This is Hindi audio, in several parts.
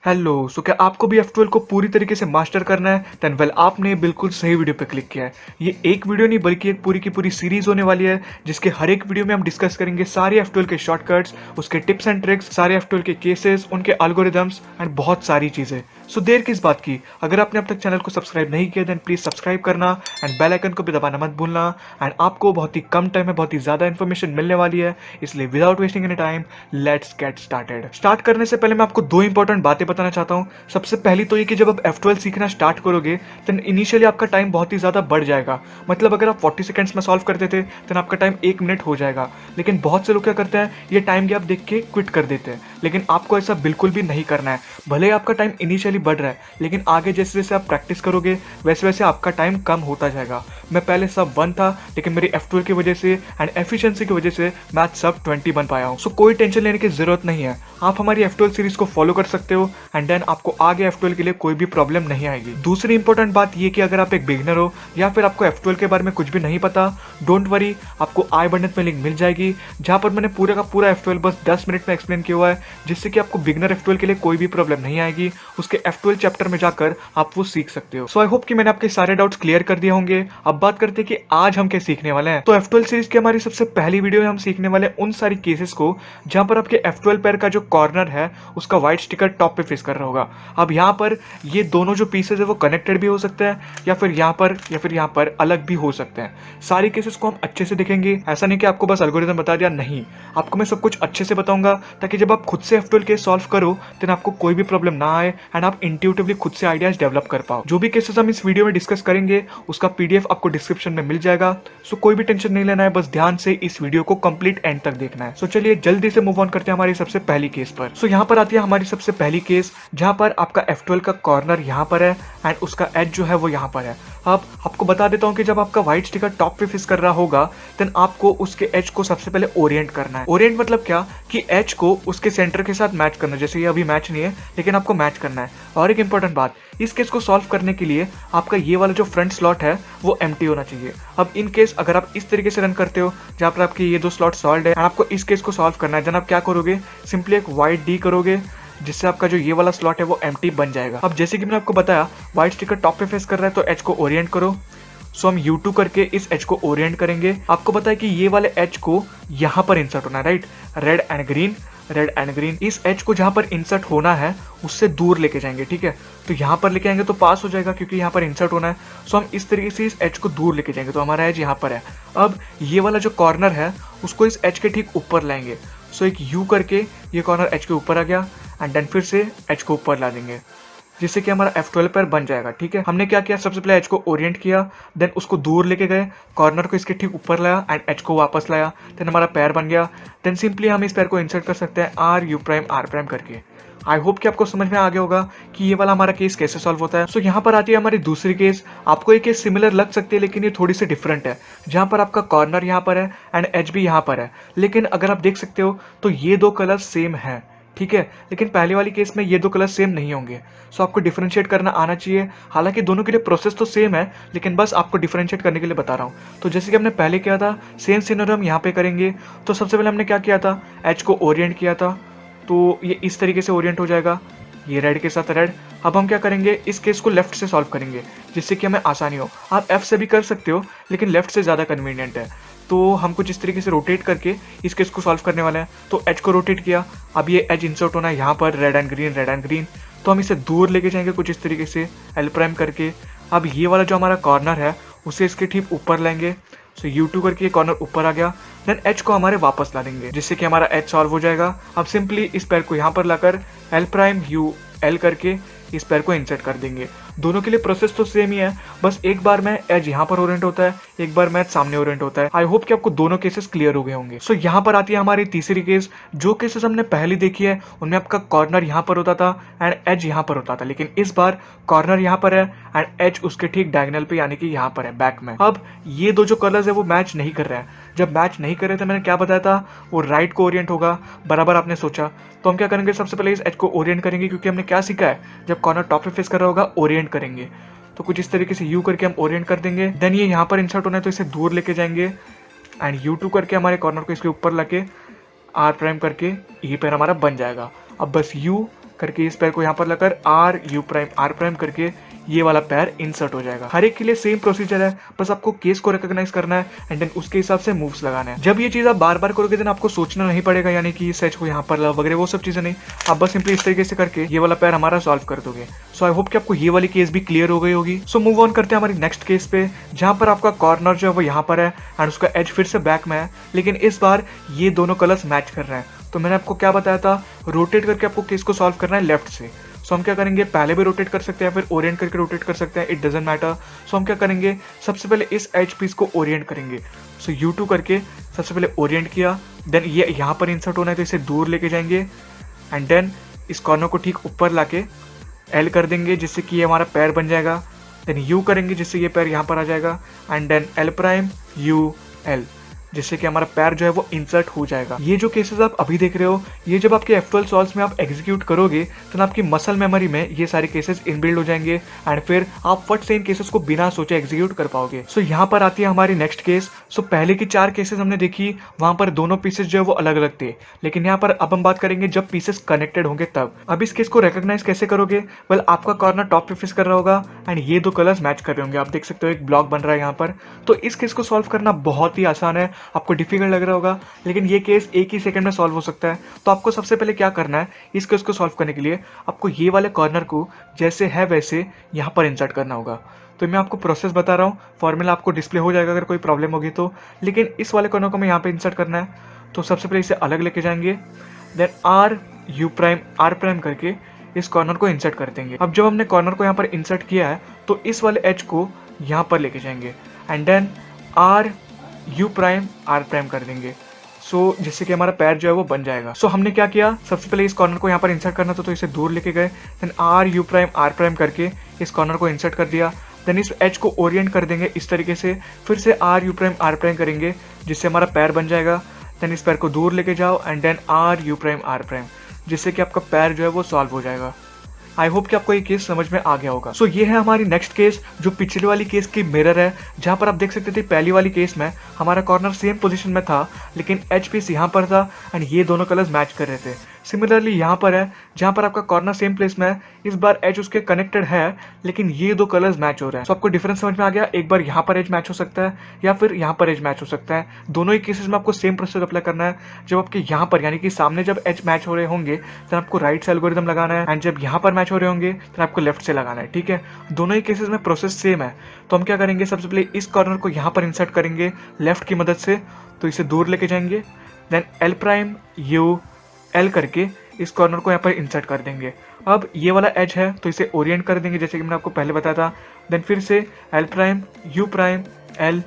हेलो। क्या आपको भी F12 को पूरी तरीके से मास्टर करना है? देन वेल आपने बिल्कुल सही वीडियो पे क्लिक किया है। ये एक वीडियो नहीं बल्कि एक पूरी की पूरी सीरीज होने वाली है, जिसके हर एक वीडियो में हम डिस्कस करेंगे सारे F12 के शॉर्टकट्स, उसके टिप्स एंड ट्रिक्स, सारे F12 के केसेस, उनके एल्गोरिदम्स एंड बहुत सारी चीजें। सो देर किस बात की, अगर आपने अब तक चैनल को सब्सक्राइब नहीं किया देन प्लीज सब्सक्राइब करना एंड बेल आइकन को भी दबाना मत भूलना। एंड आपको बहुत ही कम टाइम में बहुत ही ज्यादा इन्फॉर्मेशन मिलने वाली है, इसलिए without wasting any time let's get started. Start करने से पहले मैं आपको दो इंपॉर्टेंट बातें बताना चाहता हूँ। सबसे पहली तो ये कि जब आप F12 सीखना स्टार्ट करोगे देन इनिशियली आपका टाइम बहुत ही ज़्यादा बढ़ जाएगा। मतलब अगर आप 40 सेकंड्स में सॉल्व करते थे देन आपका टाइम 1 मिनट हो जाएगा। लेकिन बहुत से लोग क्या करते हैं, ये टाइम गैप देख के क्विट कर देते हैं। लेकिन आपको ऐसा बिल्कुल भी नहीं करना है। भले ही आपका टाइम इनिशियली बढ़ रहा है, लेकिन आगे जैसे जैसे आप प्रैक्टिस करोगे वैसे वैसे आपका टाइम कम होता जाएगा। मैं पहले सब 1 था, लेकिन मेरी F12 की वजह से एंड एफिशिएंसी की वजह से मैं आज सब 20 बन पाया हूँ। सो कोई टेंशन लेने की जरूरत नहीं है। आप हमारी F12 सीरीज को फॉलो कर सकते हो एंड देन आपको आगे F12 के लिए कोई भी प्रॉब्लम नहीं आएगी। दूसरी इंपॉर्टेंट बात ये कि अगर आप एक बिगिनर हो या फिर आपको F12 के बारे में कुछ भी नहीं पता, डोंट वरी, आपको आई बटन में लिंक मिल जाएगी जहां पर मैंने पूरा का पूरा F12 बस 10 मिनट में एक्सप्लेन किया हुआ है, जिससे कि आपको बिगिनर F12 के लिए कोई भी प्रॉब्लम नहीं आएगी। उसके F12 चैप्टर में जाकर आप वो सीख सकते हो। सो आई होप कि मैंने आपके सारे डाउट्स क्लियर कर दिए होंगे। अब बात करते हैं कि आज हम क्या सीखने वाले हैं। तो F12 सीरीज की हमारी सबसे पहली वीडियो में हम सीखने वाले उन सारी केसेस को जहां पर आपके F12 पैर का जो कॉर्नर है उसका व्हाइट स्टिकर टॉप पे फेस कर रहा होगा। अब यहाँ पर ये दोनों जो पीसेज है वो कनेक्टेड भी हो सकते हैं, या फिर यहाँ पर अलग भी हो सकते हैं। सारी केसेस को हम अच्छे से देखेंगे। ऐसा नहीं कि आपको बस एल्गोरिथम बता दिया, नहीं, आपको मैं सब कुछ अच्छे से बताऊंगा ताकि जब आप खुद से F12 केस सॉल्व करो देन आपको कोई भी प्रॉब्लम ना आए एंड आप इंट्यूटिवली खुद से आइडियाज डेवलप कर पाओ। जो भी केसेस हम इस वीडियो में डिस्कस करेंगे उसका PDF आपको डिस्क्रिप्शन में मिल जाएगा। सो कोई भी टेंशन नहीं लेना है, बस ध्यान से इस वीडियो को कंप्लीट एंड तक देखना है। सो चलिए जल्दी से मूव ऑन करते हैं हमारी सबसे पहली केस पर। सो यहाँ पर आती है हमारी सबसे पहली केस जहां पर आपका F12 का कॉर्नर यहाँ पर है एंड उसका एज जो है वो यहाँ पर है। अब आपको बता देता हूँ कि जब आपका व्हाइट स्टिकर टॉप पे फिक्स कर रहा होगा देन आपको उसके एज को सबसे पहले ओरिएंट करना है। ओरिएंट मतलब क्या कि एज को उसके सेंटर के साथ मैच करना है। जैसे ये अभी मैच नहीं है लेकिन आपको मैच करना है। और एक इंपॉर्टेंट बात, इस केस को सॉल्व करने के लिए आपका ये वाला जो फ्रंट स्लॉट है वो एम्प्टी होना चाहिए। अब इन केस अगर आप इस तरीके से रन करते हो जहाँ पर आपके ये दो स्लॉट सॉल्व है, आपको इस केस को सॉल्व करना है, देन आप क्या करोगे, सिंपली एक वाइट डी करोगे जिससे आपका जो ये वाला स्लॉट है वो एम्प्टी बन जाएगा। अब जैसे कि मैंने आपको बताया व्हाइट स्टिकर टॉप पे फेस कर रहा है तो एज को ओरिएंट करो। सो हम U2 करके इस एज को ओरिएंट करेंगे। आपको पता है कि ये वाले एज को यहाँ पर इंसर्ट होना है, right, red and green, red and green. इस एज को जहां पर इंसर्ट होना है उससे दूर लेके जाएंगे, ठीक है। तो यहां पर लेके आएंगे तो पास हो जाएगा क्योंकि यहां पर इंसर्ट होना है। सो हम इस तरीके से इस एज को दूर लेके जाएंगे तो हमारा एज यहां पर है। अब ये वाला जो कॉर्नर है उसको इस एज के ठीक ऊपर लाएंगे। सो एक U करके ये कॉर्नर एज के ऊपर आ गया एंड देन फिर से एज को ऊपर ला देंगे जिससे कि हमारा F12 पैर बन जाएगा, ठीक है। हमने क्या किया, सबसे पहले एज को ओरिएंट किया, देन उसको दूर लेके गए, कॉर्नर को इसके ठीक ऊपर लाया एंड एज को वापस लाया, देन हमारा पैर बन गया। देन सिंपली हम इस पैर को इंसर्ट कर सकते हैं R करके। आई होप कि आपको समझ में आ गया होगा कि ये वाला हमारा केस कैसे सॉल्व होता है। सो यहाँ पर आती है हमारी दूसरी केस। आपको ये केस सिमिलर लग सकती है लेकिन ये थोड़ी सी डिफरेंट है, जहाँ पर आपका कॉर्नर यहाँ पर है एंड एज भी यहाँ पर है। लेकिन अगर आप देख सकते हो तो ये दो कलर सेम है, ठीक है। लेकिन पहले वाली केस में ये दो कलर सेम नहीं होंगे। सो आपको डिफरेंशिएट करना आना चाहिए। हालांकि दोनों के लिए प्रोसेस तो सेम है लेकिन बस आपको डिफरेंशिएट करने के लिए बता रहा हूँ। तो जैसे कि हमने पहले किया था सेम सिनेरियो हम यहाँ पे करेंगे। तो सबसे पहले हमने क्या किया था, एच को ओरिएंट किया था तो ये इस तरीके से ओरिएंट हो जाएगा, ये रेड के साथ रेड। अब हम क्या करेंगे, इस केस को लेफ्ट से सॉल्व करेंगे जिससे कि हमें आसानी हो। आप F से भी कर सकते हो लेकिन लेफ्ट से ज़्यादा कन्वीनियंट है। तो हम कुछ इस तरीके से रोटेट करके इस केस को सॉल्व करने वाले हैं। तो एज को रोटेट किया, अब ये एज इंसर्ट होना है यहाँ पर, red and green, red and green. तो हम इसे दूर लेके जाएंगे कुछ इस तरीके से L' करके। अब ये वाला जो हमारा कॉर्नर है उसे इसके ठीक ऊपर लाएंगे। सो U2 करके ये कॉर्नर ऊपर आ गया, देन एच को हमारे वापस ला देंगे जिससे कि हमारा एच सॉल्व हो जाएगा। अब सिंपली इस पैर को यहाँ पर लाकर L'U करके इस पैर को इंसर्ट कर देंगे। दोनों के लिए प्रोसेस तो सेम ही है, बस एक बार में एज यहाँ पर ओरिएंट होता है, एक बार में एज सामने ओरिएंट होता है। आई होप कि आपको दोनों केसेस क्लियर हो गए होंगे। सो यहाँ पर आती है हमारी तीसरी केस। जो केसेस हमने पहले देखी है उनमें आपका कॉर्नर यहाँ पर होता था एंड एज यहाँ पर होता था, लेकिन इस बार कॉर्नर यहाँ पर है एंड एज उसके ठीक डायगोनल पे यानी कि यहाँ पर है, बैक में। अब ये दो जो कलर्स है वो मैच नहीं कर रहे हैं। जब मैच नहीं कर रहे थे मैंने क्या बताया था, वो राइट को ओरिएंट होगा, बराबर आपने सोचा। तो हम क्या करेंगे, सबसे पहले इस एज को ओरिएंट करेंगे क्योंकि हमने क्या सीखा है, जब कॉर्नर टॉप पे फेस कर रहा होगा ओरिएंट करेंगे। तो कुछ इस तरीके से U करके हम ओरिएंट कर देंगे। देन ये यहाँ पर इंसर्ट होना है तो इसे दूर लेके जाएंगे एंड U2 करके हमारे कॉर्नर को इसके ऊपर लाके R' करके ये पैर हमारा बन जाएगा। अब बस U करके इस पैर को यहाँ पर लगाकर आर प्राइम करके ये वाला पैर इंसर्ट हो जाएगा। हर एक के लिए सेम प्रोसीजर है, बस आपको केस को रिकॉग्नाइज करना है एंड देन उसके हिसाब से मूव्स लगाना है। जब ये चीज आप बार बार करोगे देन आपको सोचना नहीं पड़ेगा, यानी कि इस एज को यहाँ पर वगैरह वो सब चीजें नहीं, आप बस सिंपली इस तरीके से करके ये वाला पैर हमारा सॉल्व कर दोगे। सो आई होप कि आपको ये वाली केस भी क्लियर हो गई होगी। सो मूव ऑन करते हैं हमारी नेक्स्ट केस पे, जहां पर आपका कॉर्नर जो है वो यहाँ पर है एंड उसका एज फिर से बैक में है, लेकिन इस बार ये दोनों कलर्स मैच कर रहे हैं। तो मैंने आपको क्या बताया था, रोटेट करके आपको केस को सॉल्व करना है लेफ्ट से। सो हम क्या करेंगे, पहले भी रोटेट कर सकते हैं फिर ओरिएंट करके रोटेट कर सकते हैं, इट डजंट मैटर। सो हम क्या करेंगे, सबसे पहले इस एज पीस को ओरिएंट करेंगे। सो U2 करके सबसे पहले ओरिएंट किया, देन ये यहाँ पर इंसर्ट होना है तो इसे दूर लेके जाएंगे एंड देन इस कॉर्नर को ठीक ऊपर लाके L कर देंगे जिससे कि ये हमारा पैर बन जाएगा। देन U करेंगे जिससे ये पैर यहाँ पर आ जाएगा and then L prime U L जिससे कि हमारा पैर जो है वो इंसर्ट हो जाएगा। ये जो केसेस आप अभी देख रहे हो, ये जब आपके F12 सॉल्व्स में आप एग्जीक्यूट करोगे तो आपकी मसल मेमोरी में ये सारे केसेस इनबिल्ड हो जाएंगे एंड फिर आप फट से इन केसेस को बिना सोचे एग्जीक्यूट कर पाओगे। सो यहाँ पर आती है हमारी नेक्स्ट केस। सो पहले की 4 केसेस हमने देखी, वहां पर दोनों पीसेस जो है वो अलग अलग थे, लेकिन यहाँ पर अब हम बात करेंगे जब पीसेस कनेक्टेड होंगे तब। अब इस केस को रिकॉग्नाइज कैसे करोगे, वेल आपका कॉर्नर टॉप पे फेस कर रहा होगा एंड ये दो कलर्स मैच कर रहे होंगे, आप देख सकते हो एक ब्लॉक बन रहा है यहाँ पर। तो इस केस को सॉल्व करना बहुत ही आसान है, आपको डिफिकल्ट लग रहा होगा लेकिन ये केस एक ही सेकंड में सॉल्व हो सकता है। तो आपको सबसे पहले क्या करना है, इस केस को सॉल्व करने के लिए आपको ये वाले कॉर्नर को जैसे है वैसे यहाँ पर इंसर्ट करना होगा। तो मैं आपको प्रोसेस बता रहा हूँ, फॉर्मूला आपको डिस्प्ले हो जाएगा अगर कोई प्रॉब्लम होगी तो, लेकिन इस वाले कॉर्नर को मैं यहाँ पे इंसर्ट करना है। तो सबसे पहले इसे अलग लेके जाएंगे, देन आर प्राइम करके इस कॉर्नर को इंसर्ट कर देंगे। अब जब हमने कॉर्नर को यहाँ पर इंसर्ट किया है तो इस वाले एज को यहाँ पर लेके जाएंगे एंड देन आर प्राइम कर देंगे। सो जिससे कि हमारा पैर जो है वो बन जाएगा। सो हमने क्या किया, सबसे पहले इस कॉर्नर को यहाँ पर इंसर्ट करना था तो इसे दूर लेके गए, देन आर प्राइम करके इस कॉर्नर को इंसर्ट कर दिया, देन इस एज को ओरिएंट कर देंगे इस तरीके से, फिर से आर प्राइम करेंगे जिससे हमारा पैर बन जाएगा। देन इस पैर को दूर लेके जाओ एंड देन आर प्राइम जिससे कि आपका पैर जो है वो सॉल्व हो जाएगा। आई होप कि आपको ये केस समझ में आ गया होगा। सो ये है हमारी नेक्स्ट केस जो पिछले वाली केस की मिरर है, जहां पर आप देख सकते थे पहली वाली केस में हमारा कॉर्नर सेम पोजीशन में था लेकिन एच पीस यहाँ पर था एंड ये दोनों कलर्स मैच कर रहे थे। सिमिलरली यहाँ पर है जहाँ पर आपका कॉर्नर सेम प्लेस में है, इस बार एज उसके कनेक्टेड है लेकिन ये दो कलर्स मैच हो रहे हैं। तो आपको डिफरेंस समझ में आ गया, एक बार यहाँ पर एज मैच हो सकता है या फिर यहाँ पर एज मैच हो सकता है। दोनों ही केसेस में आपको सेम प्रोसेस अप्लाई करना है। जब आपके यहाँ पर यानी कि सामने जब एज मैच हो रहे होंगे तो आपको राइट से एल्गोरिथम लगाना है एंड जब यहाँ पर मैच हो रहे होंगे तो आपको लेफ्ट से लगाना है, ठीक है। दोनों ही केसेस में प्रोसेस सेम है। तो हम क्या करेंगे, सबसे पहले इस कॉर्नर को यहाँ पर इंसर्ट करेंगे लेफ्ट की मदद से, तो इसे दूर लेके जाएंगे, then L prime U L करके इस कॉर्नर को यहाँ पर इंसर्ट कर देंगे। अब ये वाला एज है तो इसे ओरिएंट कर देंगे जैसे कि मैंने आपको पहले बताया था, देन फिर से L prime U prime L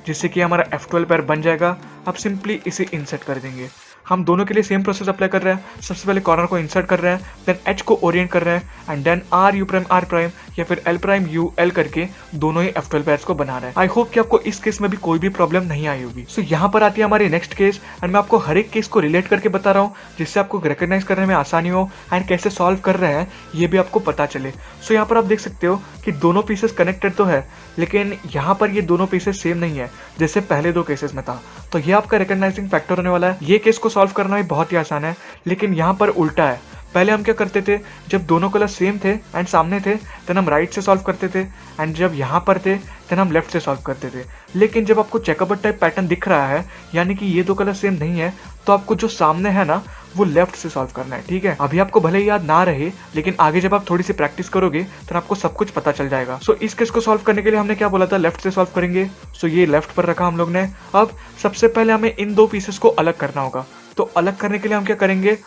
जिससे कि हमारा F12 पैर बन जाएगा। अब सिंपली इसे इंसर्ट कर देंगे। हम दोनों के लिए सेम प्रोसेस अप्लाई कर रहे हैं। सबसे पहले कॉर्नर को इंसर्ट कर रहे हैं, देन एच को ओरिएंट कर रहे हैं एंड देन आर प्राइम या फिर L प्राइम U L करके दोनों ही F12 पैर्स को बना रहे हैं। आई होप कि आपको इस केस में भी कोई भी प्रॉब्लम नहीं आई होगी। सो यहाँ पर आती है हमारी नेक्स्ट केस एंड मैं आपको हर एक केस को रिलेट करके बता रहा हूँ जिससे आपको रिकॉग्नाइज करने में आसानी हो एंड कैसे सॉल्व कर रहे हैं ये भी आपको पता चले। सो यहाँ पर आप देख सकते हो कि दोनों पीसेस कनेक्टेड तो है लेकिन यहाँ पर ये दोनों पीसेस सेम नहीं है जैसे पहले दो केसेस में था। तो ये आपका रिकॉग्नाइजिंग फैक्टर होने वाला है। ये केस को सॉल्व करना भी बहुत ही आसान है लेकिन यहाँ पर उल्टा है। पहले हम क्या करते थे, जब दोनों कलर सेम थे एंड सामने थे देन हम राइट से सॉल्व करते थे एंड जब यहाँ पर थे देन हम लेफ्ट से सॉल्व करते थे। लेकिन जब आपको चेकअप टाइप पैटर्न दिख रहा है यानी कि ये दो कलर सेम नहीं है तो आपको जो सामने है ना वो लेफ्ट से सॉल्व करना है, ठीक है। अभी आपको भले ही याद ना रहे लेकिन आगे जब आप थोड़ी सी प्रैक्टिस करोगे तो आपको सब कुछ पता चल जाएगा। सो इस केस को सॉल्व करने के लिए हमने क्या बोला था, लेफ्ट से सॉल्व करेंगे। सो ये लेफ्ट पर रखा हम लोग ने। अब सबसे पहले हमें इन दो पीसेस को अलग करना होगा। तो अलग करने के लिए हम क्या करेंगे,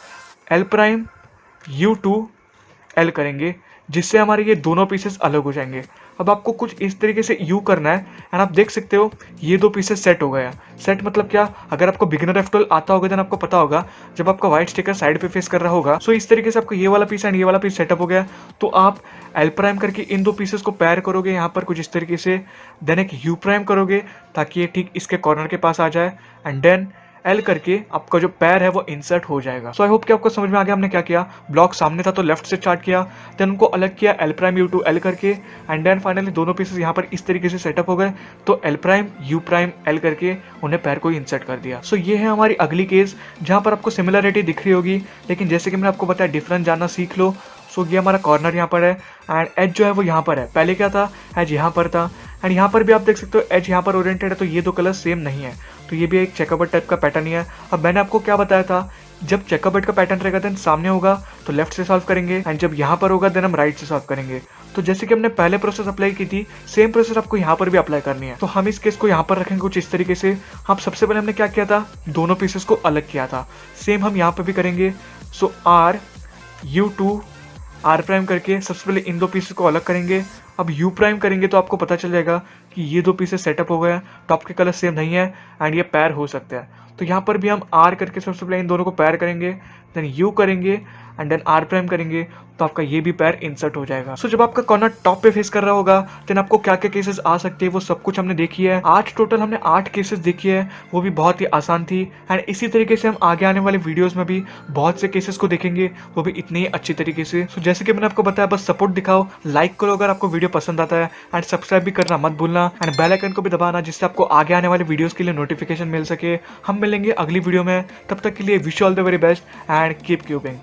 L प्राइम U2 L करेंगे जिससे हमारे ये दोनों पीसेस अलग हो जाएंगे। अब आपको कुछ इस तरीके से U करना है एंड आप देख सकते हो ये दो पीसेस सेट हो गया। सेट मतलब क्या, अगर आपको बिगिनर F12 आता होगा तो आपको पता होगा जब आपका व्हाइट स्टिकर साइड पे फेस कर रहा होगा सो इस तरीके से आपको ये वाला पीस एंड ये वाला पीस सेटअप हो गया। तो आप L प्राइम करके इन दो पीसेस को पैर करोगे यहाँ पर कुछ इस तरीके से, देन एक U प्राइम करोगे ताकि ये ठीक इसके कॉर्नर के पास आ जाए एंड देन एल करके आपका जो पैर है वो इंसर्ट हो जाएगा। सो आई होप कि आपको समझ में आ गया हमने क्या किया। ब्लॉक सामने था तो लेफ्ट से स्टार्ट किया, देन उनको अलग किया L prime U to L करके, एंड देन फाइनली दोनों पीसेस यहाँ पर इस तरीके से सेटअप हो गए तो L prime U prime L करके उन्हें पैर को इंसर्ट कर दिया। सो ये है हमारी अगली केस जहाँ पर आपको सिमिलरिटी दिख रही होगी, लेकिन जैसे कि मैंने आपको बताया डिफरेंस जानना सीख लो। सो ये हमारा कॉर्नर यहाँ पर है एंड एज जो है वो यहाँ पर है। पहले क्या था, एज यहाँ पर था एंड यहाँ पर भी आप देख सकते हो एज यहाँ पर ओरिएंटेड है, तो ये दो कलर सेम नहीं है, तो ये भी एक चेकरबोर्ड टाइप का पैटर्न ही है। अब मैंने आपको क्या बताया था, जब चेकरबोर्ड का पैटर्न रहेगा देन सामने होगा तो लेफ्ट से सॉल्व करेंगे, एंड जब यहाँ पर होगा देन हम राइट से सॉल्व करेंगे। तो जैसे कि हमने पहले प्रोसेस अप्लाई की थी, सेम प्रोसेस आपको यहाँ पर भी अप्लाई करनी है। तो हम इस केस को यहाँ पर रखेंगे कुछ इस तरीके से। हम सबसे पहले हमने क्या किया था, दोनों पीसेस को अलग किया था, सेम हम यहाँ पर भी करेंगे। So R U to R prime करके सबसे पहले इन दो पीसेस को अलग करेंगे। अब यू प्राइम करेंगे तो आपको पता चल जाएगा कि ये दो पीसेस सेटअप हो गए, टॉप के कलर सेम नहीं है एंड ये पैर हो सकते हैं। तो यहाँ पर भी हम आर करके सबसे पहले इन दोनों को पैर करेंगे, देन यू करेंगे एंड देन आर प्राइम करेंगे, तो आपका ये भी पैर इंसर्ट हो जाएगा। सो जब आपका कॉर्नर टॉप पे फेस कर रहा होगा देन आपको क्या क्या केसेस आ सकते हैं वो सब कुछ हमने देखी है। आज टोटल हमने 8 केसेस देखी है, वो भी बहुत ही आसान थी एंड इसी तरीके से हम आगे आने वाले वीडियोस में भी बहुत से केसेस को देखेंगे, वो भी इतनी ही अच्छी तरीके से। सो जैसे कि मैंने आपको बताया, बस सपोर्ट दिखाओ, लाइक करो अगर आपको वीडियो पसंद आता है एंड सब्सक्राइब भी करना मत भूलना एंड बेल आइकन को भी दबाना, जिससे आपको आगे आने वाले वीडियोस के लिए नोटिफिकेशन मिल सके। हम मिलेंगे अगली वीडियो में, तब तक के लिए wish you all the very best and keep cubing.